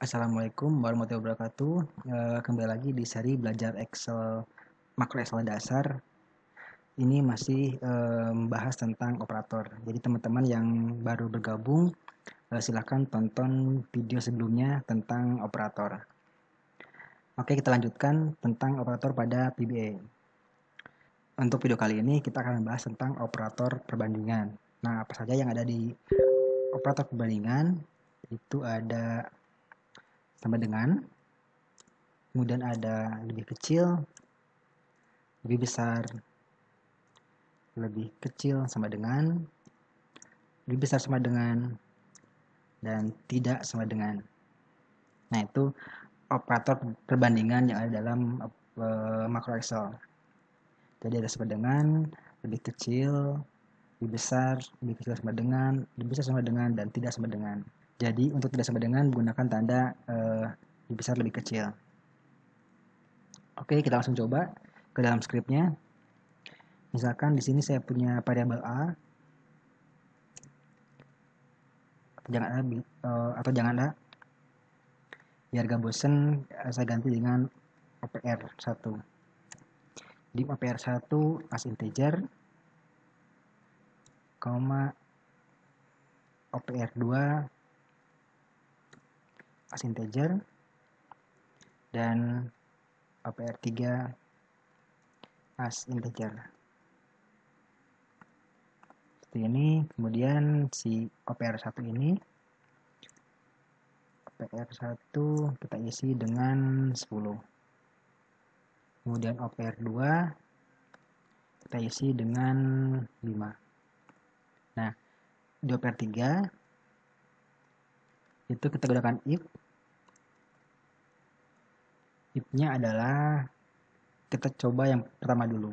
Assalamualaikum warahmatullahi wabarakatuh. Kembali lagi di seri belajar Excel, makro Excel dasar. Ini masih membahas tentang operator. Jadi teman-teman yang baru bergabung, silahkan tonton video sebelumnya tentang operator. Oke, kita lanjutkan tentang operator pada PBA. Untuk video kali ini kita akan membahas tentang operator perbandingan. Nah, apa saja yang ada di operator perbandingan? Itu ada sama dengan, kemudian ada lebih kecil, lebih besar, lebih kecil sama dengan, lebih besar sama dengan, dan tidak sama dengan. Nah, itu operator perbandingan yang ada dalam makro Excel. Jadi ada sama dengan, lebih kecil, lebih besar, lebih kecil sama dengan, lebih besar sama dengan, dan tidak sama dengan. Jadi untuk tidak sama dengan menggunakan tanda lebih besar, lebih kecil. Oke, kita langsung coba ke dalam skripnya. Misalkan di sini saya punya variabel A, atau jangan A, biar gak bosen saya ganti dengan OPR1. Di OPR1 as integer, OPR2 as integer, dan OPR3 as integer. Seperti ini. Kemudian si OPR1 ini, OPR1 kita isi dengan 10. Kemudian OPR2 kita isi dengan 5. Nah, di OPR3 itu kita gunakan if-nya adalah kita coba yang pertama dulu,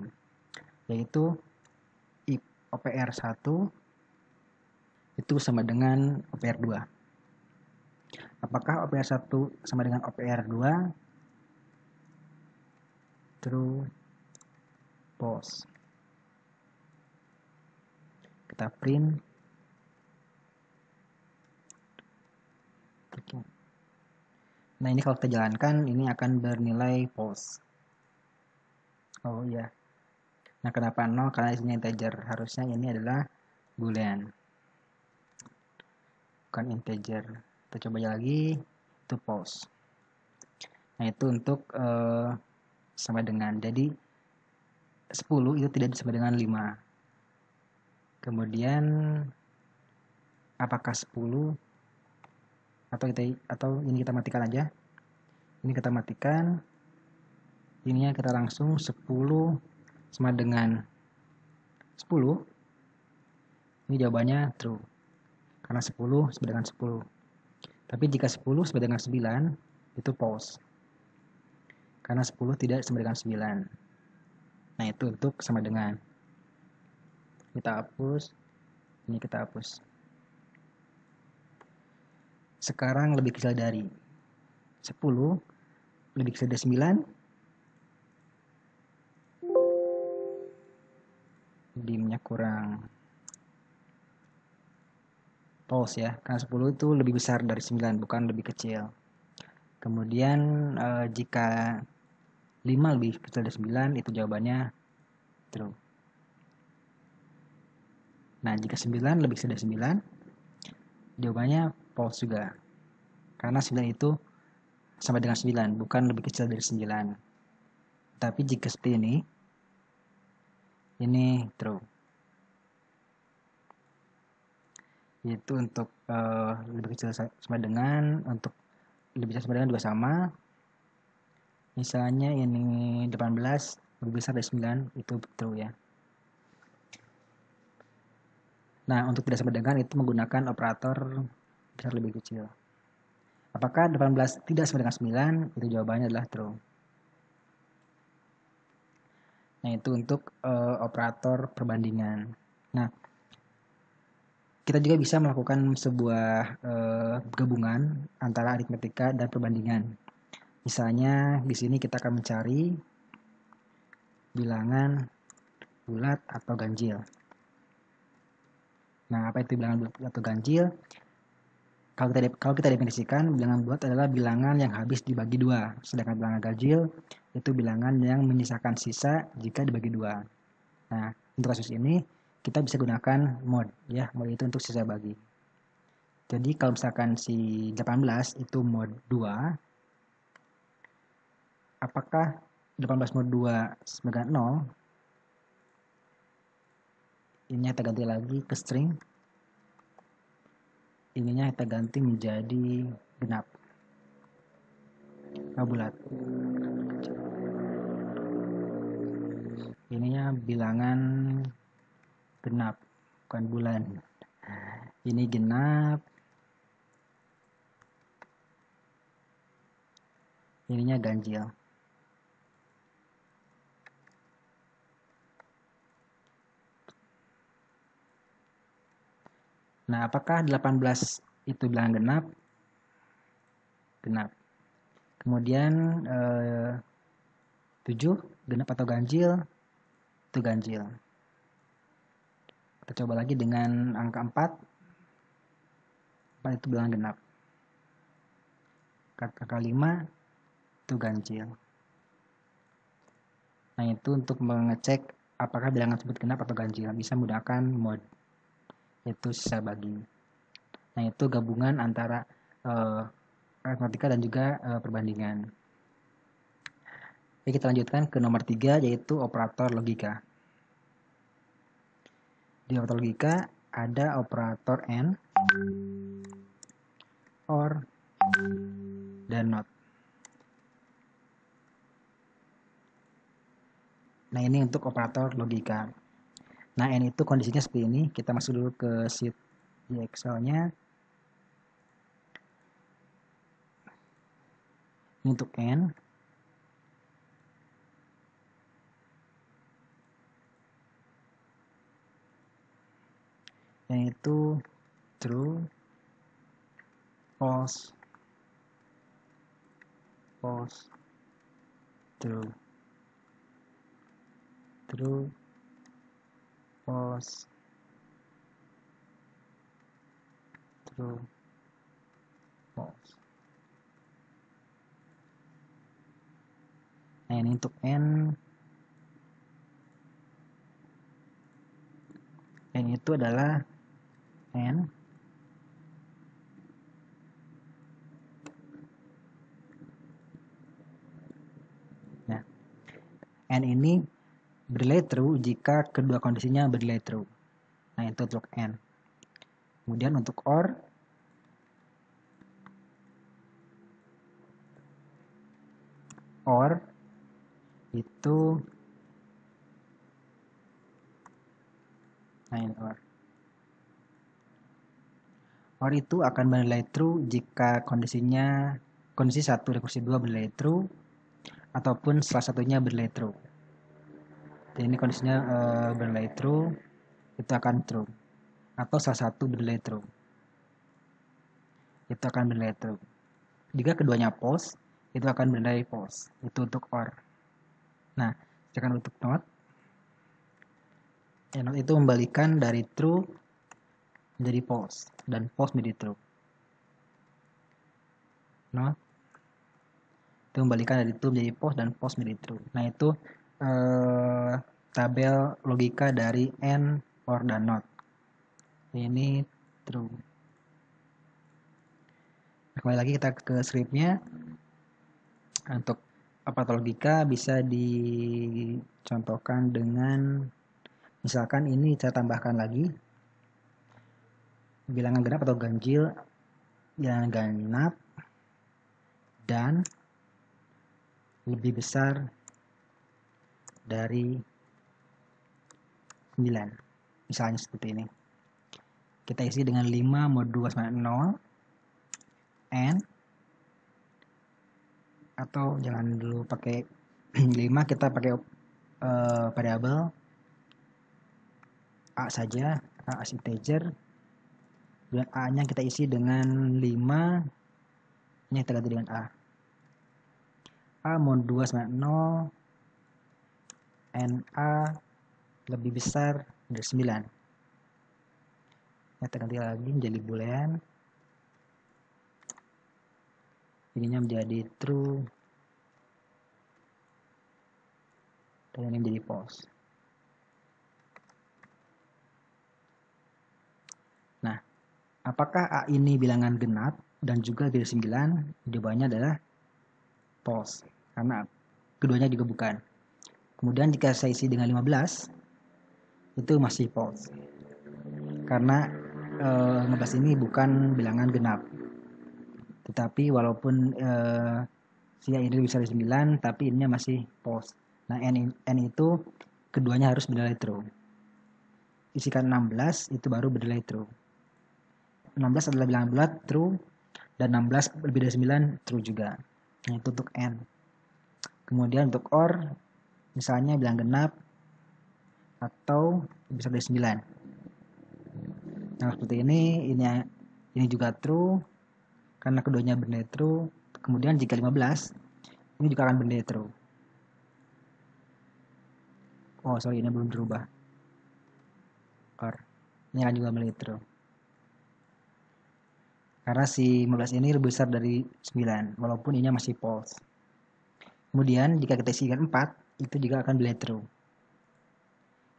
yaitu if OPR1 itu sama dengan OPR2. Apakah OPR1 sama dengan OPR2? True, false. Kita print. Nah, ini kalau kita jalankan, ini akan bernilai false. Oh iya. Nah, kenapa 0? Karena isinya integer. Harusnya ini adalah boolean, bukan integer. Kita coba lagi, itu false. Nah, itu untuk sama dengan. Jadi 10 itu tidak sama dengan 5. Kemudian apakah 10 atau ini kita matikan aja. Ini kita matikan. Ininya kita langsung 10 sama dengan 10. Ini jawabannya true. Karena 10 sama dengan 10. Tapi jika 10 sama dengan 9 itu false. Karena 10 tidak sama dengan 9. Nah, itu untuk sama dengan. Kita hapus. Ini kita hapus. Sekarang lebih kecil dari 10, lebih kecil dari 9. Dimnya kurang. False ya, karena 10 itu lebih besar dari 9, bukan lebih kecil. Kemudian jika 5 lebih kecil dari 9, itu jawabannya true. Nah, jika 9 lebih kecil dari 9, jawabannya false juga. Karena 9 itu sama dengan 9, bukan lebih kecil dari 9. Tapi jika seperti ini true. Yaitu untuk lebih kecil sama dengan, untuk lebih besar sama dengan 2 sama. Misalnya ini 18 lebih besar dari 9, itu true ya. Nah, untuk tidak sama dengan itu menggunakan operator besar lebih kecil. Apakah 18 tidak sama dengan 9? Itu jawabannya adalah true. Nah, itu untuk operator perbandingan. Nah, kita juga bisa melakukan sebuah gabungan antara aritmetika dan perbandingan. Misalnya di sini kita akan mencari bilangan bulat atau ganjil. Nah, apa itu bilangan bulat atau ganjil? Kalau kita definisikan, bilangan bulat adalah bilangan yang habis dibagi dua, sedangkan bilangan ganjil itu bilangan yang menyisakan sisa jika dibagi dua. Nah, untuk kasus ini kita bisa gunakan mod ya, mod itu untuk sisa bagi. Jadi kalau misalkan si 18 itu mod 2, apakah 18 mod 2 sebagai 0? Ini kita ganti lagi ke string. Ininya kita ganti menjadi genap. Bulat. Ininya bilangan genap, bukan bulan. Ini genap. Ininya ganjil. Nah, apakah 18 itu bilangan genap? Genap. Kemudian 7 genap atau ganjil? Itu ganjil. Kita coba lagi dengan angka 4. 4 itu bilangan genap. Angka 5 itu ganjil. Nah, itu untuk mengecek apakah bilangan tersebut genap atau ganjil. Bisa menggunakan mod, yaitu sisa bagi. Nah, itu gabungan antara aritmatika dan juga perbandingan. Oke, kita lanjutkan ke nomor 3, yaitu operator logika. Di operator logika ada operator AND, OR, dan NOT. Nah, ini untuk operator logika. Nah, N itu kondisinya seperti ini. Kita masuk dulu ke sheet di Excel-nya. Untuk N, yaitu true, false, false, true, true, false, true, false. Nah, ini untuk N. N itu adalah N nah, N ini bernilai true jika kedua kondisinya bernilai true. Nah, itu untuk N. Kemudian untuk OR, itu nah ini OR itu akan bernilai true jika kondisi 1 rekursi 2 bernilai true ataupun salah satunya bernilai true. Jadi ini kondisinya bernilai true, itu akan true. Atau salah satu bernilai true, itu akan bernilai true. Jika keduanya false, itu akan bernilai false. Itu untuk OR. Nah, sedangkan untuk NOT, NOT itu membalikan dari true menjadi false dan false menjadi true. NOT itu membalikan dari true menjadi false dan false menjadi true. Nah, itu tabel logika dari AND, OR, dan NOT. Ini true. Kembali lagi kita ke scriptnya. Untuk operator logika bisa dicontohkan dengan misalkan ini saya tambahkan lagi bilangan genap atau ganjil yang genap dan lebih besar dari 9. Misalnya seperti ini. Kita isi dengan 5 mod 2 sama 0 and atau jangan dulu pakai 5, kita pakai variabel A saja, A as integer. Dan A-nya kita isi dengan 5, nya kita ganti dengan A. A mod 2 sama 0 and A lebih besar dari 9. Kita ganti lagi menjadi boolean ininya menjadi true, dan ini menjadi false. Nah, apakah A ini bilangan genap dan juga beda 9? Jawabannya adalah false, karena keduanya juga bukan. Kemudian jika saya isi dengan 15, itu masih false, karena 15 ini bukan bilangan genap. Tetapi walaupun si A ini lebih besar dari 9, tapi ininya masih false. Nah, N itu keduanya harus bernilai true. Isikan 16 itu baru bernilai true. 16 adalah bilangan bulat, true, dan 16 lebih dari 9, true juga. Nah, itu untuk N. Kemudian untuk OR, misalnya bilang genap atau lebih besar dari 9. Nah, seperti ini juga true, karena keduanya bernilai true. Kemudian jika 15, ini juga akan bernilai true. Oh, sorry, ini belum berubah. OR. Ini akan juga bernilai true. Karena si 15 ini lebih besar dari 9, walaupun ini masih false. Kemudian jika kita isikan 4, itu juga akan bernilai true.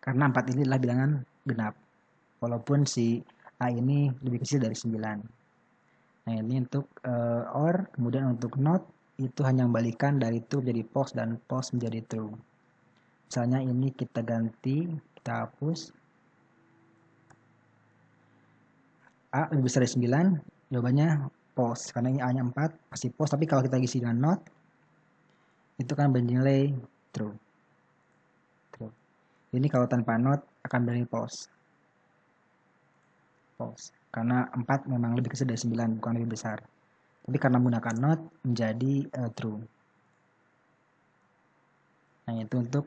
Karena 4 ini adalah bilangan genap, walaupun si A ini lebih kecil dari 9. Nah, ini untuk OR. Kemudian untuk NOT, itu hanya membalikan dari true menjadi false dan false menjadi true. Misalnya ini kita ganti, kita hapus. A lebih besar dari 9, jawabannya false, karena ini A-nya 4, pasti false. Tapi kalau kita isi dengan NOT, itu kan bernilai true. Ini kalau tanpa NOT akan bernilai false. Karena 4 memang lebih kecil dari 9, bukan lebih besar. Tapi karena menggunakan NOT menjadi true. Nah, itu untuk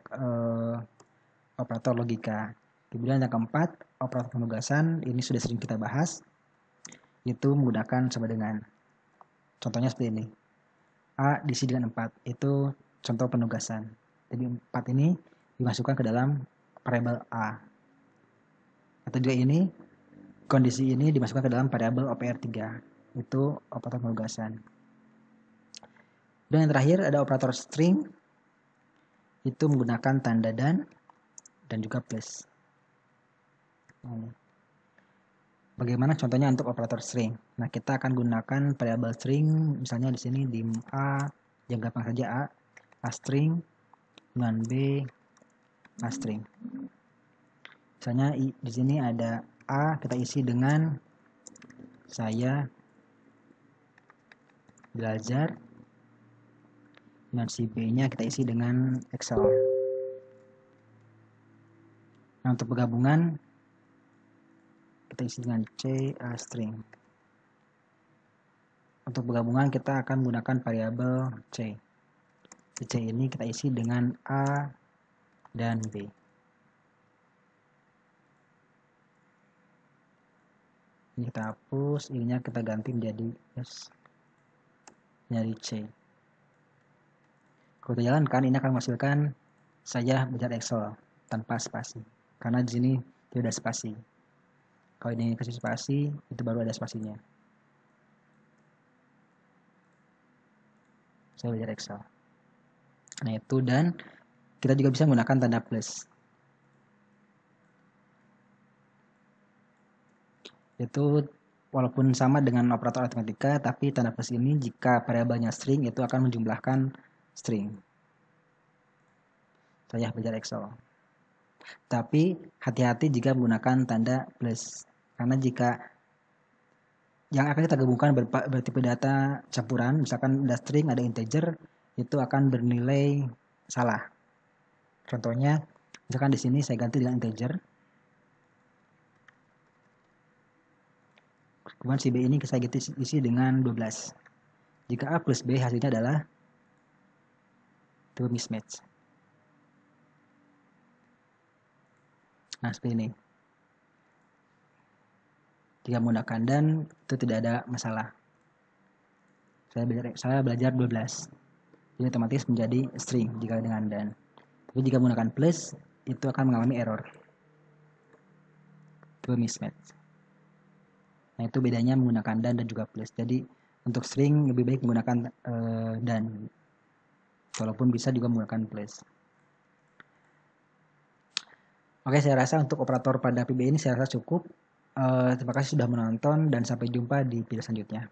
operator logika. Kemudian yang keempat, operator penugasan. Ini sudah sering kita bahas, itu menggunakan sama dengan. Contohnya seperti ini. A diisi dengan 4, itu contoh penugasan. Jadi 4 ini dimasukkan ke dalam variabel A. Atau juga ini, kondisi ini dimasukkan ke dalam variabel OPR3. Itu operator penugasan. Dan yang terakhir ada operator string. Itu menggunakan tanda dan juga plus. Bagaimana contohnya untuk operator string? Nah, kita akan gunakan variabel string, misalnya di sini dim A, yang gampang saja A string, dengan B, A string. Misalnya di sini ada A, kita isi dengan saya belajar, dan si B-nya kita isi dengan Excel. Nah, untuk penggabungan kita isi dengan C A string. Untuk penggabungan kita akan menggunakan variabel C. C ini kita isi dengan A dan B. Ini kita hapus, ininya kita ganti menjadi S, menjadi C. Kalau kita jalankan, ini akan menghasilkan saya belajar Excel tanpa spasi. Karena di sini tidak ada spasi. Kalau ini kasih spasi, itu baru ada spasinya. Saya belajar Excel. Nah, itu, dan kita juga bisa menggunakan tanda plus. Itu walaupun sama dengan operator aritmatika, tapi tanda plus ini jika variabelnya string, itu akan menjumlahkan string. Saya belajar Excel. Tapi hati-hati jika menggunakan tanda plus. Karena jika yang akan kita gabungkan bertipe data campuran, misalkan ada string, ada integer, itu akan bernilai salah. Contohnya, misalkan di sini saya ganti dengan integer. Kemudian si B ini saya isi dengan 12. Jika A plus B hasilnya adalah itu mismatch. Nah, seperti ini. Jika menggunakan dan, itu tidak ada masalah. Saya belajar 12. Jadi otomatis menjadi string jika dengan dan. Tapi jika menggunakan plus, itu akan mengalami error. Itu mismatch. Nah, itu bedanya menggunakan dan juga plus. Jadi Untuk string lebih baik menggunakan dan, walaupun bisa juga menggunakan place. Oke, saya rasa untuk operator pada PB ini saya rasa cukup. Terima kasih sudah menonton dan sampai jumpa di video selanjutnya.